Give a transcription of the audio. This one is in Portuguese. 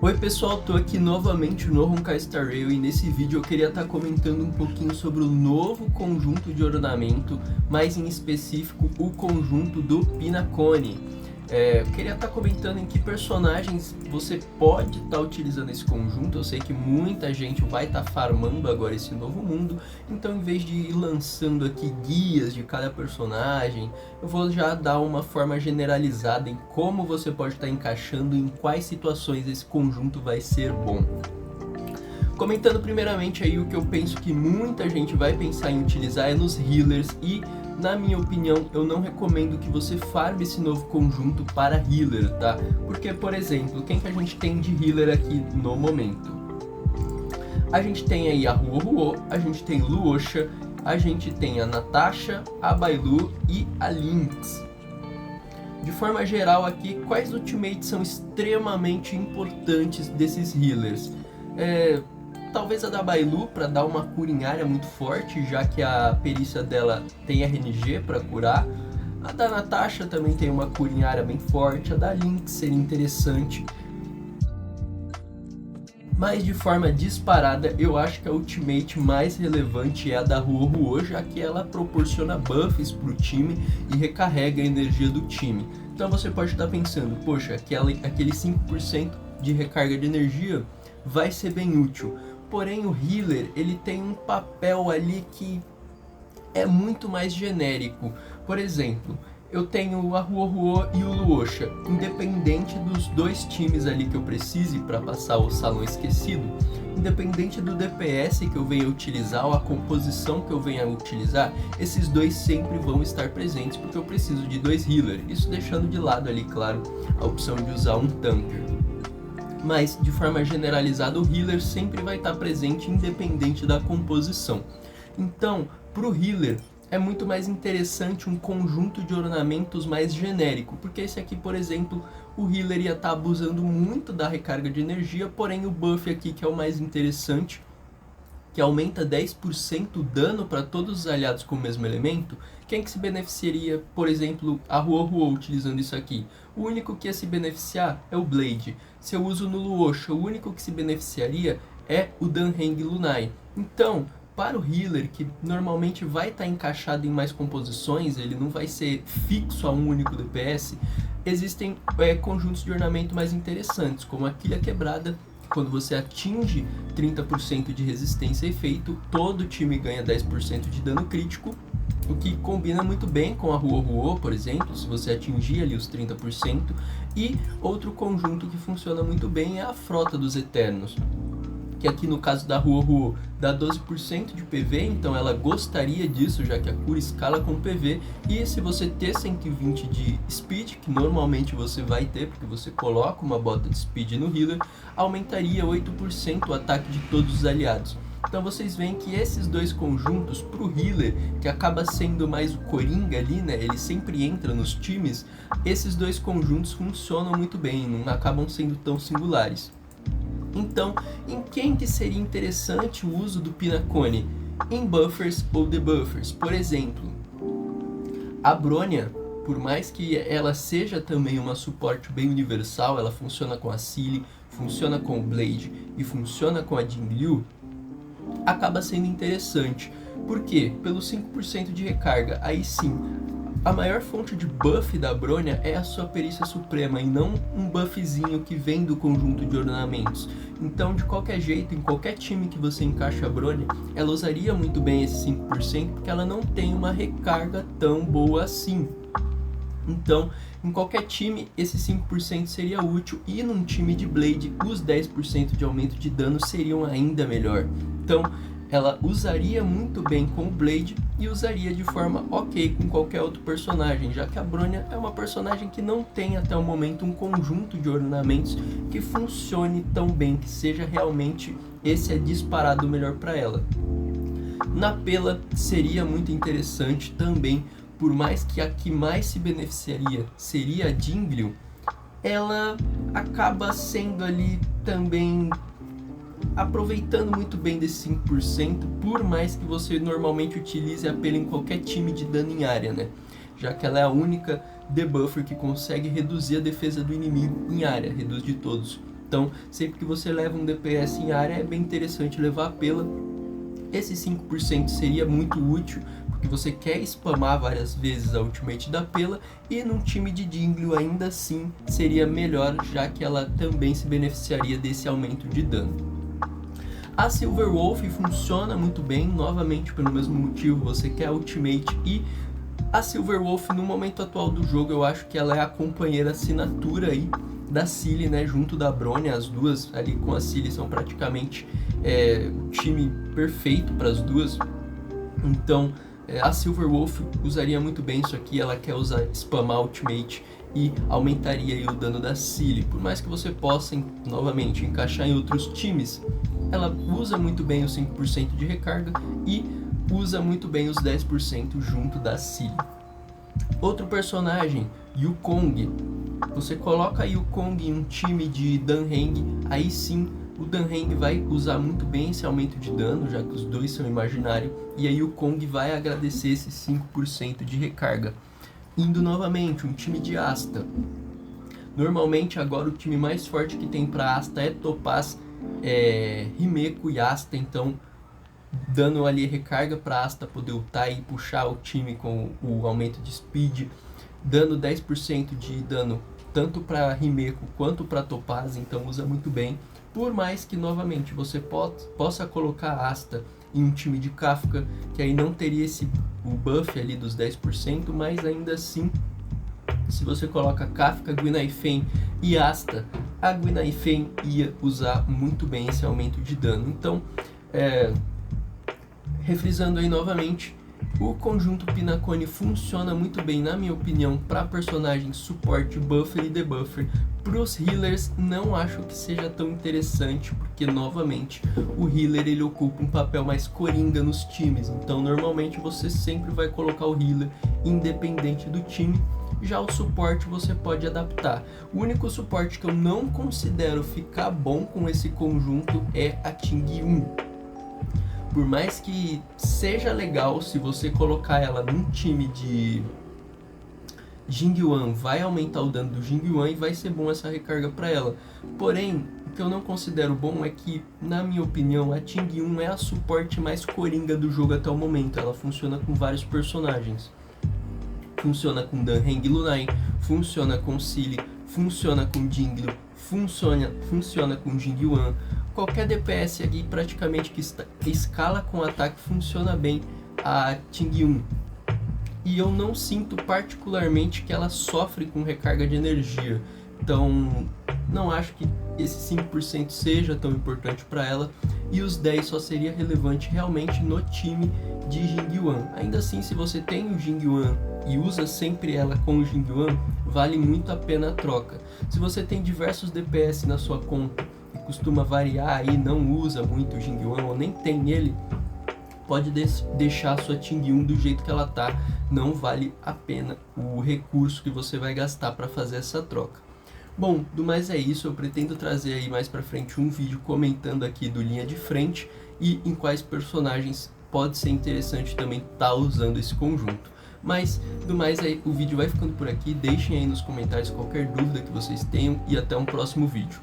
Oi pessoal, tô aqui novamente no Honkai Star Rail e nesse vídeo eu queria estar comentando um pouquinho sobre o novo conjunto de ornamento, mais em específico o conjunto do Pinacone. Eu queria estar comentando em que personagens você pode estar utilizando esse conjunto. Eu sei que muita gente vai estar farmando agora esse novo mundo, então em vez de ir lançando aqui guias de cada personagem, eu vou já dar uma forma generalizada em como você pode estar encaixando, em quais situações esse conjunto vai ser bom. Comentando primeiramente aí o que eu penso que muita gente vai pensar em utilizar é nos healers e, na minha opinião, eu não recomendo que você farme esse novo conjunto para healer, tá? Porque, por exemplo, quem que a gente tem de healer aqui no momento? A gente tem aí a Ruoruo, a gente tem Luosha, a gente tem a Natasha, a Bailu e a Lynx. De forma geral aqui, quais ultimates são extremamente importantes desses healers? Talvez a da Bailu para dar uma cura em área muito forte, já que a perícia dela tem RNG para curar. A da Natasha também tem uma cura em área bem forte. A da Lynx seria interessante. Mas de forma disparada, eu acho que a ultimate mais relevante é a da Ruoruo, já que ela proporciona buffs para o time e recarrega a energia do time. Então você pode estar pensando, poxa, aquele 5% de recarga de energia vai ser bem útil. Porém, o healer ele tem um papel ali que é muito mais genérico. Por exemplo, eu tenho a Ruoruo e o Luosha. Independente dos dois times ali que eu precise para passar o Salão Esquecido, independente do DPS que eu venha utilizar ou a composição que eu venha utilizar, esses dois sempre vão estar presentes porque eu preciso de dois healers. Isso deixando de lado ali, claro, a opção de usar um tanker. Mas, de forma generalizada, o healer sempre vai estar presente independente da composição. Então, para o healer, é muito mais interessante um conjunto de ornamentos mais genérico, porque esse aqui, por exemplo, o healer ia estar abusando muito da recarga de energia, porém o buff aqui, que é o mais interessante, que aumenta 10% o dano para todos os aliados com o mesmo elemento, quem que se beneficiaria, por exemplo, a Ruoruo utilizando isso aqui? O único que ia se beneficiar é o Blade. Se eu uso no Luosha, o único que se beneficiaria é o Danheng Lunai. Então, para o healer, que normalmente vai estar encaixado em mais composições, ele não vai ser fixo a um único DPS, existem conjuntos de ornamento mais interessantes, como a Quilha Quebrada. Quando você atinge 30% de resistência a efeito, todo o time ganha 10% de dano crítico, o que combina muito bem com a Ruoruo, por exemplo, se você atingir ali os 30%. E outro conjunto que funciona muito bem é a Frota dos Eternos, que aqui no caso da Ruoruo dá 12% de PV, então ela gostaria disso, já que a cura escala com PV, e se você ter 120 de Speed, que normalmente você vai ter, porque você coloca uma bota de Speed no healer, aumentaria 8% o ataque de todos os aliados. Então vocês veem que esses dois conjuntos para o healer, que acaba sendo mais o coringa ali, né, ele sempre entra nos times, esses dois conjuntos funcionam muito bem, não acabam sendo tão singulares. Então, em quem que seria interessante o uso do Pinacone? Em buffers ou debuffers. Por exemplo, a Bronya, por mais que ela seja também uma suporte bem universal, ela funciona com a Sealy, funciona com o Blade e funciona com a Jingliu, acaba sendo interessante. Por quê? Pelo 5% de recarga. Aí sim, a maior fonte de buff da Bronya é a sua perícia suprema e não um buffzinho que vem do conjunto de ornamentos. Então, de qualquer jeito, em qualquer time que você encaixa a Bronya, ela usaria muito bem esse 5% porque ela não tem uma recarga tão boa assim. Então, em qualquer time, esse 5% seria útil, e num time de Blade, os 10% de aumento de dano seriam ainda melhor. Então, ela usaria muito bem com o Blade e usaria de forma ok com qualquer outro personagem, já que a Bronya é uma personagem que não tem até o momento um conjunto de ornamentos que funcione tão bem, que seja realmente esse disparado melhor para ela. Na Pela seria muito interessante também, por mais que a que mais se beneficiaria seria a Jingliu, ela acaba sendo ali também aproveitando muito bem desse 5%, por mais que você normalmente utilize a Pela em qualquer time de dano em área, né? Já que ela é a única debuffer que consegue reduzir a defesa do inimigo em área, reduz de todos. Então, sempre que você leva um DPS em área, é bem interessante levar a Pela. Esse 5% seria muito útil, porque você quer spamar várias vezes a ultimate da Pela, e num time de jungle ainda assim seria melhor, já que ela também se beneficiaria desse aumento de dano. A Silverwolf funciona muito bem, novamente pelo mesmo motivo, você quer a ultimate, e a Silverwolf no momento atual do jogo eu acho que ela é a companheira assinatura aí da Cilly, né, junto da Brony. As duas ali com a Cilly são praticamente o time perfeito para as duas. Então a Silverwolf usaria muito bem isso aqui, ela quer usar spamar ultimate e aumentaria aí o dano da Cilly. Por mais que você possa novamente encaixar em outros times, ela usa muito bem os 5% de recarga e usa muito bem os 10% junto da Cilly. Outro personagem, Wukong. Você coloca a Wukong em um time de Danheng, aí sim o Danheng vai usar muito bem esse aumento de dano, já que os dois são imaginários, e aí o Wukong vai agradecer esse 5% de recarga. Indo novamente, um time de Asta. Normalmente agora o time mais forte que tem para Asta é Topaz, Himeko e Asta, então dando ali recarga para Asta poder ultar e puxar o time com o aumento de speed, dando 10% de dano tanto para Himeko quanto para Topaz, então usa muito bem. Por mais que novamente você possa colocar Asta em um time de Kafka, que aí não teria o buff ali dos 10%, mas ainda assim, se você coloca Kafka, Gwynaifen e Asta, a Gwynaifen ia usar muito bem esse aumento de dano. Então, refrisando aí novamente, o conjunto Pinacone funciona muito bem, na minha opinião, para personagens suporte, buffer e debuffer. Para os healers, não acho que seja tão interessante, porque novamente o healer ele ocupa um papel mais coringa nos times. Então, normalmente você sempre vai colocar o healer independente do time. Já o suporte você pode adaptar. O único suporte que eu não considero ficar bom com esse conjunto é a Ting-Yun. Por mais que seja legal, se você colocar ela num time de Jingyuan, vai aumentar o dano do Jingyuan e vai ser bom essa recarga para ela. Porém, o que eu não considero bom é que, na minha opinião, a Ting-Yun é a suporte mais coringa do jogo até o momento. Ela funciona com vários personagens. Funciona com Danheng Lunai, funciona com Cilly, funciona com Jingle, funciona com Jingyuan. Qualquer DPS aqui praticamente que escala com ataque funciona bem a Ting-Yun. E eu não sinto particularmente que ela sofre com recarga de energia. Então não acho que esse 5% seja tão importante para ela. E os 10 só seria relevante realmente no time de Jingyuan. Ainda assim, se você tem o Jingyuan e usa sempre ela com o Jingyuan, vale muito a pena a troca. Se você tem diversos DPS na sua conta e costuma variar e não usa muito o Jingyuan ou nem tem ele, pode deixar a sua Ting-Yun do jeito que ela tá, não vale a pena o recurso que você vai gastar para fazer essa troca. Bom, do mais é isso, eu pretendo trazer aí mais pra frente um vídeo comentando aqui do linha de frente e em quais personagens pode ser interessante também estar usando esse conjunto. Mas, do mais aí, o vídeo vai ficando por aqui, deixem aí nos comentários qualquer dúvida que vocês tenham e até um próximo vídeo.